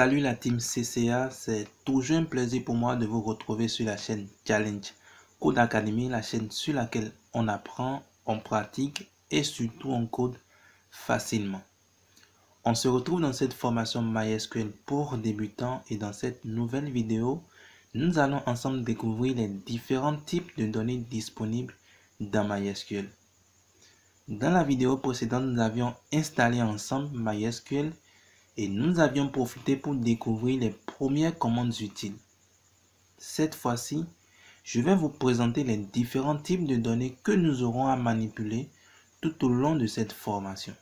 Salut la team CCA, c'est toujours un plaisir pour moi de vous retrouver sur la chaîne Challenge Code Academy, la chaîne sur laquelle on apprend, on pratique et surtout on code facilement. On se retrouve dans cette formation MySQL pour débutants et dans cette nouvelle vidéo, nous allons ensemble découvrir les différents types de données disponibles dans MySQL. Dans la vidéo précédente, nous avions installé ensemble MySQL et nous avions profité pour découvrir les premières commandes utiles. Cette fois-ci, je vais vous présenter les différents types de données que nous aurons à manipuler tout au long de cette formation.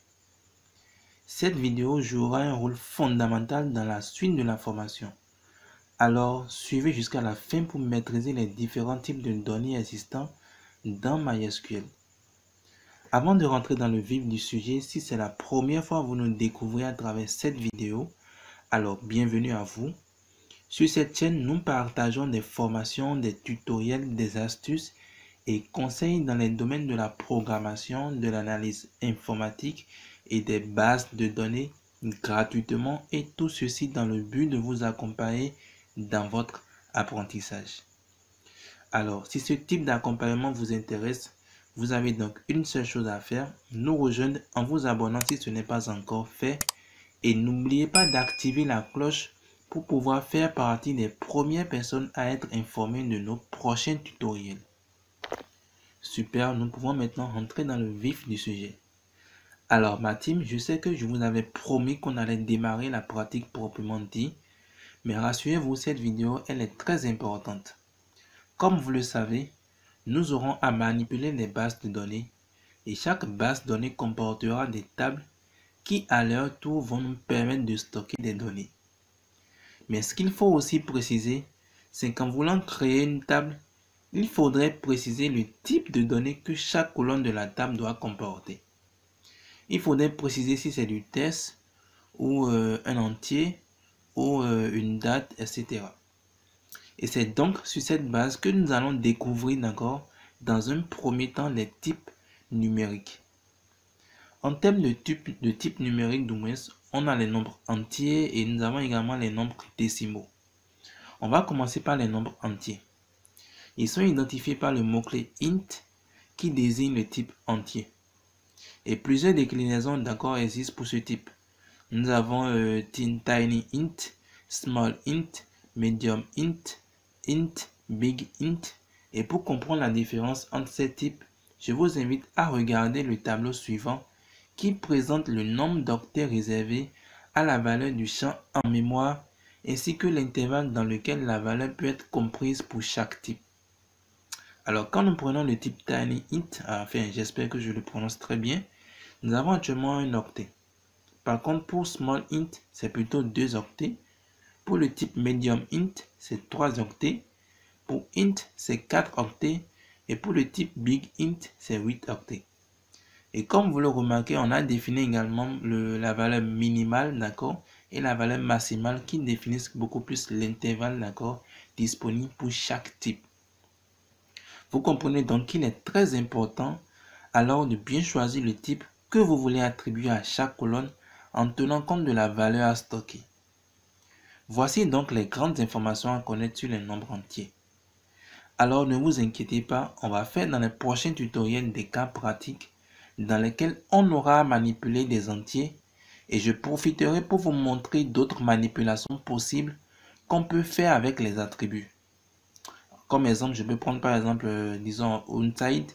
Cette vidéo jouera un rôle fondamental dans la suite de la formation. Alors, suivez jusqu'à la fin pour maîtriser les différents types de données existants dans MySQL. Avant de rentrer dans le vif du sujet, si c'est la première fois que vous nous découvrez à travers cette vidéo, alors bienvenue à vous. Sur cette chaîne, nous partageons des formations, des tutoriels, des astuces et conseils dans les domaines de la programmation, de l'analyse informatique et des bases de données gratuitement, et tout ceci dans le but de vous accompagner dans votre apprentissage. Alors, si ce type d'accompagnement vous intéresse, vous avez donc une seule chose à faire, nous rejoindre en vous abonnant si ce n'est pas encore fait, et n'oubliez pas d'activer la cloche pour pouvoir faire partie des premières personnes à être informées de nos prochains tutoriels. Super, nous pouvons maintenant rentrer dans le vif du sujet. Alors ma team, je sais que je vous avais promis qu'on allait démarrer la pratique proprement dit, mais rassurez-vous, cette vidéo elle est très importante. Comme vous le savez, nous aurons à manipuler les bases de données et chaque base de données comportera des tables qui à leur tour vont nous permettre de stocker des données. Mais ce qu'il faut aussi préciser, c'est qu'en voulant créer une table, il faudrait préciser le type de données que chaque colonne de la table doit comporter. Il faudrait préciser si c'est du texte ou un entier ou une date, etc. Et c'est donc sur cette base que nous allons découvrir dans un premier temps les types numériques. En termes de type numérique, on a les nombres entiers et nous avons également les nombres décimaux. On va commencer par les nombres entiers. Ils sont identifiés par le mot-clé int qui désigne le type entier. Et plusieurs déclinaisons existent pour ce type. Nous avons tiny int, small int, medium int, big int. Et pour comprendre la différence entre ces types, je vous invite à regarder le tableau suivant qui présente le nombre d'octets réservés à la valeur du champ en mémoire ainsi que l'intervalle dans lequel la valeur peut être comprise pour chaque type. Alors quand nous prenons le type tiny int, enfin j'espère que je le prononce très bien, nous avons actuellement un octet. Par contre pour small int, c'est plutôt 2 octets. Pour le type medium int, c'est 3 octets. Pour int, c'est 4 octets. Et pour le type big int, c'est 8 octets. Et comme vous le remarquez, on a défini également la valeur minimale, et la valeur maximale qui définissent beaucoup plus l'intervalle, disponible pour chaque type. Vous comprenez donc qu'il est très important alors de bien choisir le type que vous voulez attribuer à chaque colonne en tenant compte de la valeur à stocker. Voici donc les grandes informations à connaître sur les nombres entiers. Alors ne vous inquiétez pas, on va faire dans les prochains tutoriels des cas pratiques dans lesquels on aura à manipuler des entiers et je profiterai pour vous montrer d'autres manipulations possibles qu'on peut faire avec les attributs. Comme exemple, je peux prendre par exemple, disons, unsigned,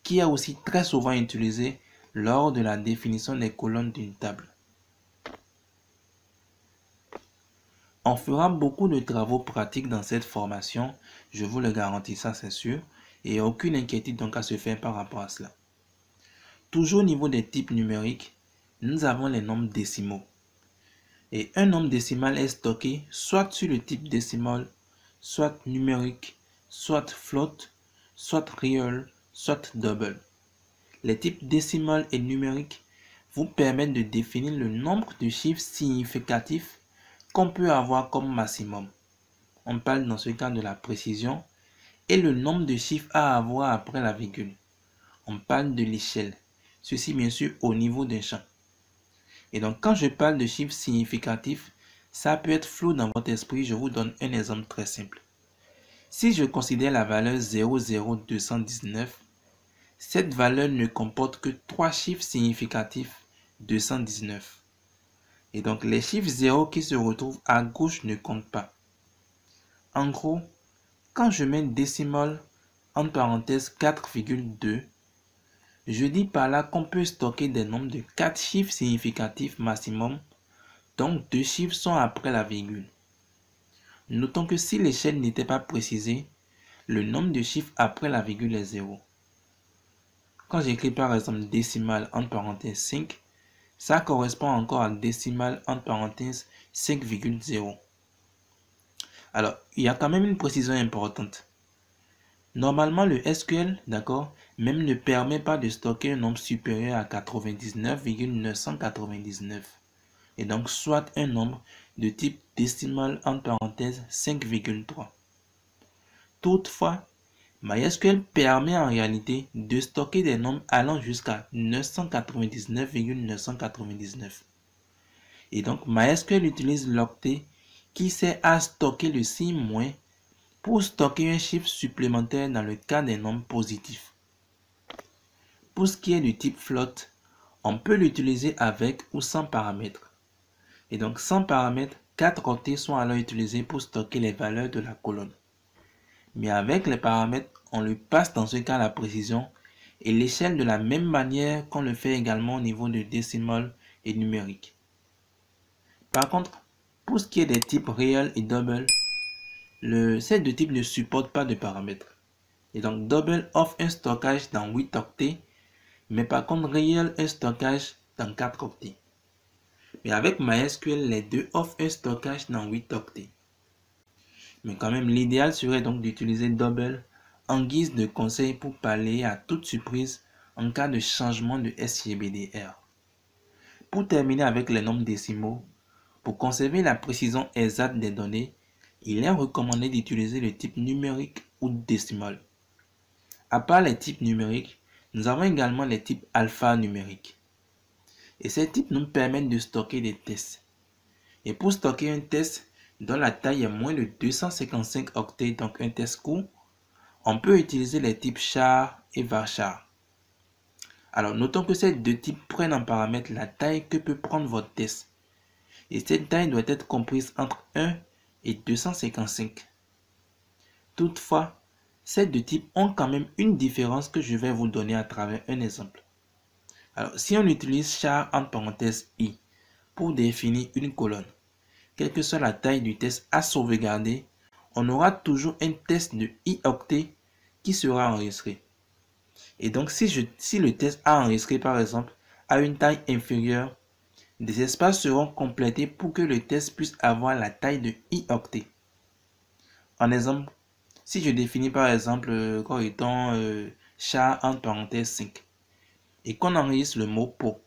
qui est aussi très souvent utilisé lors de la définition des colonnes d'une table. On fera beaucoup de travaux pratiques dans cette formation, je vous le garantis, ça c'est sûr, et il n'y a aucune inquiétude donc à se faire par rapport à cela. Toujours au niveau des types numériques, nous avons les nombres décimaux. Et un nombre décimal est stocké soit sur le type décimal, soit numérique, soit float, soit real, soit double. Les types décimal et numérique vous permettent de définir le nombre de chiffres significatifs qu'on peut avoir comme maximum. On parle dans ce cas de la précision et le nombre de chiffres à avoir après la virgule. On parle de l'échelle. Ceci bien sûr au niveau d'un champ. Et donc quand je parle de chiffres significatifs, ça peut être flou dans votre esprit, je vous donne un exemple très simple. Si je considère la valeur 00219, cette valeur ne comporte que 3 chiffres significatifs 219. Et donc les chiffres 0 qui se retrouvent à gauche ne comptent pas. En gros, quand je mets décimal entre parenthèses 4,2, je dis par là qu'on peut stocker des nombres de 4 chiffres significatifs maximum, donc 2 chiffres sont après la virgule. Notons que si l'échelle n'était pas précisée, le nombre de chiffres après la virgule est 0. Quand j'écris par exemple décimal entre parenthèses 5, ça correspond encore à décimal entre parenthèses 5,0. Alors, il y a quand même une précision importante. Normalement, le SQL, d'accord, même ne permet pas de stocker un nombre supérieur à 99,999. Et donc, soit un nombre de type décimal entre parenthèses 5,3. Toutefois, MySQL permet en réalité de stocker des nombres allant jusqu'à 999,999. Et donc, MySQL utilise l'octet qui sert à stocker le signe moins pour stocker un chiffre supplémentaire dans le cas des nombres positifs. Pour ce qui est du type float, on peut l'utiliser avec ou sans paramètres. Et donc, sans paramètres, 4 octets sont alors utilisés pour stocker les valeurs de la colonne. Mais avec les paramètres, on lui passe dans ce cas la précision et l'échelle de la même manière qu'on le fait également au niveau de décimal et numérique. Par contre, pour ce qui est des types real et double, ces deux types ne supportent pas de paramètres. Et donc double offre un stockage dans 8 octets, mais par contre real un stockage dans 4 octets. Mais avec MySQL, les deux offrent un stockage dans 8 octets. Mais quand même, l'idéal serait donc d'utiliser double en guise de conseil pour pallier à toute surprise en cas de changement de SGBDR. Pour terminer avec les nombres décimaux, pour conserver la précision exacte des données, il est recommandé d'utiliser le type numérique ou décimal. À part les types numériques, nous avons également les types alphanumériques. Et ces types nous permettent de stocker des tests. Et pour stocker un test dont la taille est moins de 255 octets, donc un test court, on peut utiliser les types char et varchar. Alors notons que ces deux types prennent en paramètre la taille que peut prendre votre test. Et cette taille doit être comprise entre 1 et 255. Toutefois, ces deux types ont quand même une différence que je vais vous donner à travers un exemple. Alors si on utilise char entre parenthèses i pour définir une colonne, quelle que soit la taille du test à sauvegarder, on aura toujours un test de i octets qui sera enregistré. Et donc, si le test à enregistrer, par exemple, a une taille inférieure, des espaces seront complétés pour que le test puisse avoir la taille de i octets. En exemple, si je définis par exemple comme étant char entre parenthèses 5 et qu'on enregistre le mot pot,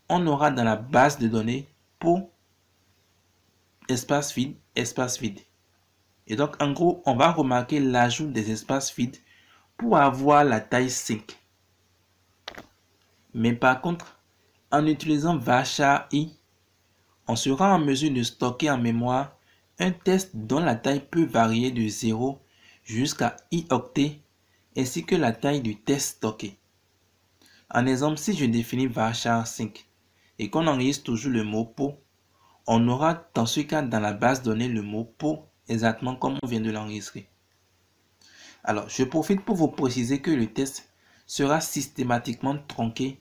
on aura dans la base de données pot espace vide, espace vide. Et donc, en gros, on va remarquer l'ajout des espaces vides pour avoir la taille 5. Mais par contre, en utilisant varchar i, on sera en mesure de stocker en mémoire un test dont la taille peut varier de 0 jusqu'à i octets, ainsi que la taille du test stocké. En exemple, si je définis varchar 5 et qu'on enregistre toujours le mot pot, on aura dans ce cas dans la base donnée le mot pot exactement comme on vient de l'enregistrer. Alors, je profite pour vous préciser que le test sera systématiquement tronqué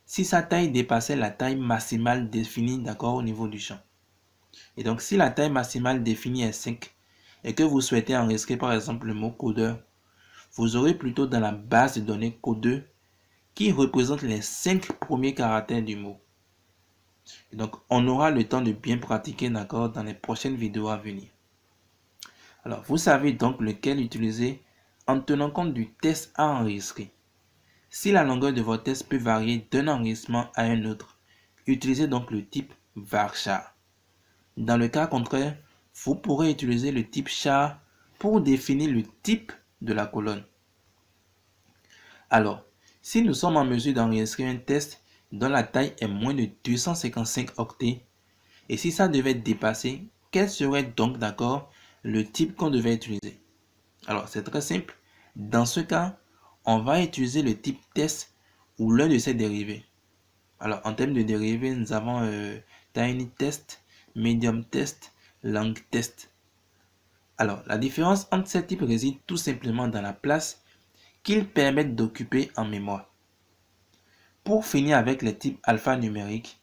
si sa taille dépassait la taille maximale définie d'accord au niveau du champ. Et donc, si la taille maximale définie est 5 et que vous souhaitez enregistrer par exemple le mot codeur, vous aurez plutôt dans la base de données codeur qui représente les 5 premiers caractères du mot. Et donc, on aura le temps de bien pratiquer d'accord dans les prochaines vidéos à venir. Alors, vous savez donc lequel utiliser en tenant compte du test à enregistrer. Si la longueur de votre test peut varier d'un enregistrement à un autre, utilisez donc le type varchar. Dans le cas contraire, vous pourrez utiliser le type char pour définir le type de la colonne. Alors, si nous sommes en mesure d'enregistrer un test dont la taille est moins de 255 octets Et si ça devait dépasser, quel serait donc, d'accord, le type qu'on devait utiliser? Alors, c'est très simple. Dans ce cas, on va utiliser le type test ou l'un de ses dérivés. Alors, en termes de dérivés, nous avons tiny test, medium test, long test. Alors, la différence entre ces types réside tout simplement dans la place qu'ils permettent d'occuper en mémoire. Pour finir avec les types alphanumériques,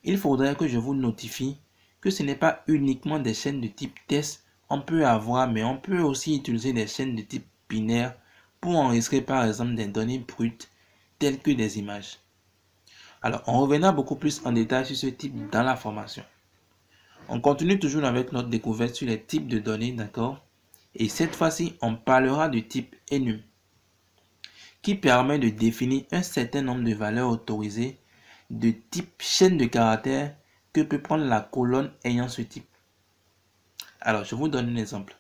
il faudrait que je vous notifie que ce n'est pas uniquement des chaînes de type test on peut avoir, mais on peut aussi utiliser des chaînes de type binaire pour enregistrer par exemple des données brutes telles que des images. Alors, on reviendra beaucoup plus en détail sur ce type dans la formation. On continue toujours avec notre découverte sur les types de données, d'accord? Et cette fois-ci, on parlera du type enum, qui permet de définir un certain nombre de valeurs autorisées de type chaîne de caractères que peut prendre la colonne ayant ce type. Alors, je vous donne un exemple.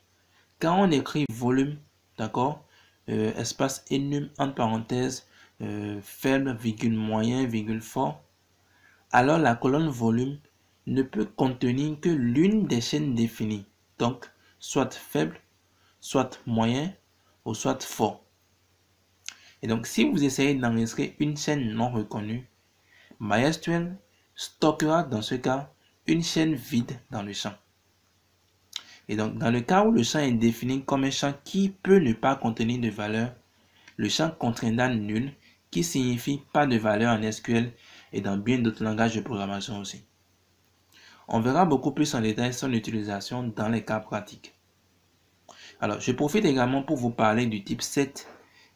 Quand on écrit volume, d'accord, espace enum entre parenthèses, faible, virgule moyen, virgule fort, alors la colonne volume ne peut contenir que l'une des chaînes définies, donc soit faible, soit moyen ou soit fort. Et donc si vous essayez d'enregistrer une chaîne non reconnue, MySQL stockera dans ce cas une chaîne vide dans le champ. Et donc dans le cas où le champ est défini comme un champ qui peut ne pas contenir de valeur, le champ contiendra nul, qui signifie pas de valeur en SQL et dans bien d'autres langages de programmation aussi. On verra beaucoup plus en détail son utilisation dans les cas pratiques. Alors, je profite également pour vous parler du type set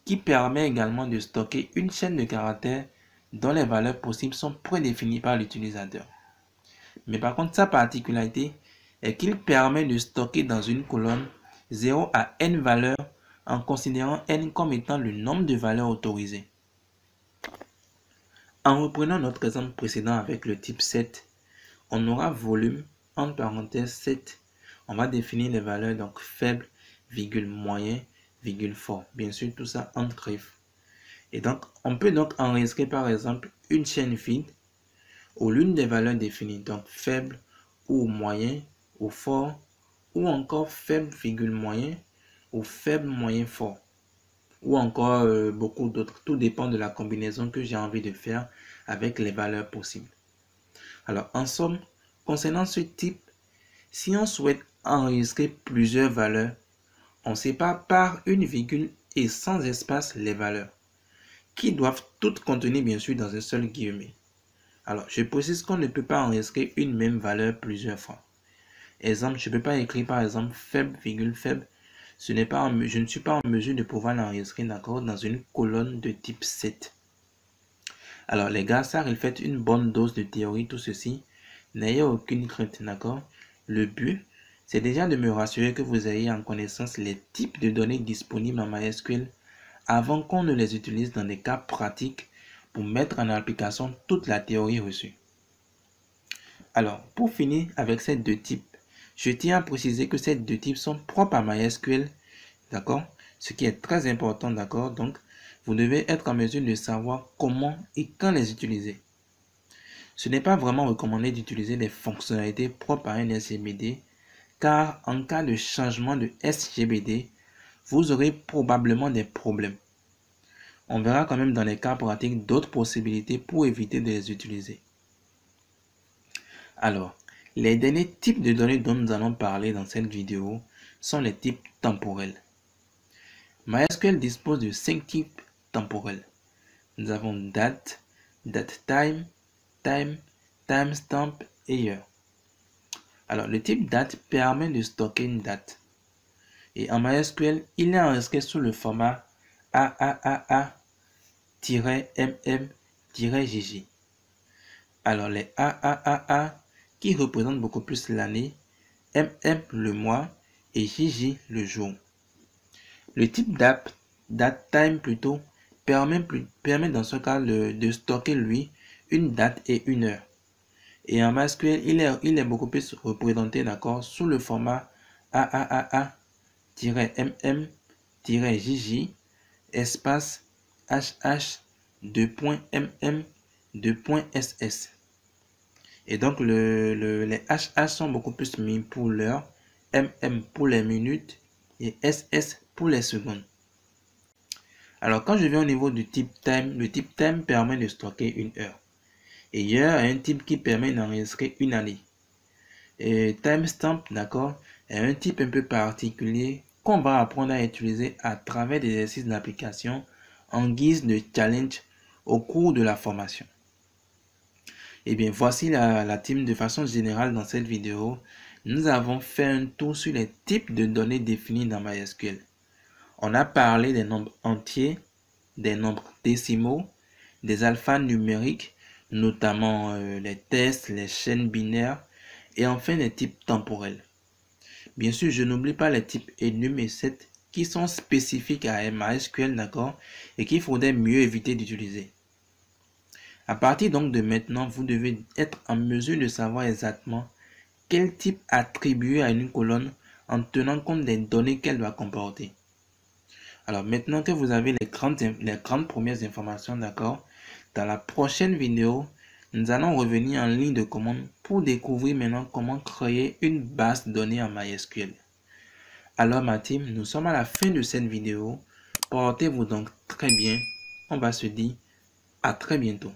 qui permet également de stocker une chaîne de caractères dont les valeurs possibles sont prédéfinies par l'utilisateur. Mais par contre, sa particularité est qu'il permet de stocker dans une colonne 0 à n valeurs en considérant n comme étant le nombre de valeurs autorisées. En reprenant notre exemple précédent avec le type set, on aura volume, entre parenthèses 7. On va définir les valeurs donc faible, virgule moyen, virgule fort. Bien sûr, tout ça entre griffes. Et donc, on peut donc enregistrer par exemple une chaîne vide où l'une des valeurs définies, donc faible ou moyen ou fort, ou encore faible, virgule moyen ou faible, moyen, fort. Ou encore beaucoup d'autres. Tout dépend de la combinaison que j'ai envie de faire avec les valeurs possibles. Alors, en somme, concernant ce type, si on souhaite enregistrer plusieurs valeurs, on sépare par une virgule et sans espace les valeurs, qui doivent toutes contenir bien sûr dans un seul guillemet. Alors, je précise qu'on ne peut pas enregistrer une même valeur plusieurs fois. Exemple, je ne peux pas écrire par exemple faible, virgule faible. Je ne suis pas en mesure de pouvoir l'enregistrer, d'accord, dans une colonne de type 7. Alors, les gars, ça reflète une bonne dose de théorie, tout ceci. N'ayez aucune crainte, d'accord? Le but, c'est déjà de me rassurer que vous ayez en connaissance les types de données disponibles en MySQL avant qu'on ne les utilise dans des cas pratiques pour mettre en application toute la théorie reçue. Alors, pour finir avec ces deux types, je tiens à préciser que ces deux types sont propres à MySQL, d'accord? Ce qui est très important, d'accord? Donc, vous devez être en mesure de savoir comment et quand les utiliser. Ce n'est pas vraiment recommandé d'utiliser les fonctionnalités propres à un SGBD, car en cas de changement de SGBD, vous aurez probablement des problèmes. On verra quand même dans les cas pratiques d'autres possibilités pour éviter de les utiliser. Alors, les derniers types de données dont nous allons parler dans cette vidéo sont les types temporels. MySQL dispose de 5 types temporels. Nous avons date, datetime, time, timestamp et year. Alors, le type date permet de stocker une date. Et en MySQL, il est enregistré sous le format AAAA-MM-JJ. Alors, les AAAA qui représentent beaucoup plus l'année, MM le mois et JJ le jour. Le type datetime plutôt permet dans ce cas de stocker lui une date et une heure. Et en MySQL, il est beaucoup plus représenté, d'accord, sous le format AAAA-MM-JJ espace HH 2.MM 2.SS. Et donc, les HH sont beaucoup plus mis pour l'heure, MM pour les minutes et SS pour les secondes. Alors, quand je vais au niveau du type time, le type time permet de stocker une heure. Et year est un type qui permet d'enregistrer une année. Et timestamp, d'accord, est un type un peu particulier qu'on va apprendre à utiliser à travers des exercices d'application en guise de challenge au cours de la formation. Et bien, voici la team de façon générale dans cette vidéo. Nous avons fait un tour sur les types de données définis dans MySQL. On a parlé des nombres entiers, des nombres décimaux, des alphanumériques, notamment les tests, les chaînes binaires, et enfin les types temporels. Bien sûr, je n'oublie pas les types enum et set qui sont spécifiques à MySQL, d'accord, et qu'il faudrait mieux éviter d'utiliser. À partir donc de maintenant, vous devez être en mesure de savoir exactement quel type attribuer à une colonne en tenant compte des données qu'elle doit comporter. Alors maintenant que vous avez les grandes premières informations, d'accord, dans la prochaine vidéo, nous allons revenir en ligne de commande pour découvrir maintenant comment créer une base de données en MySQL. Alors ma team, nous sommes à la fin de cette vidéo. Portez-vous donc très bien. On va se dire à très bientôt.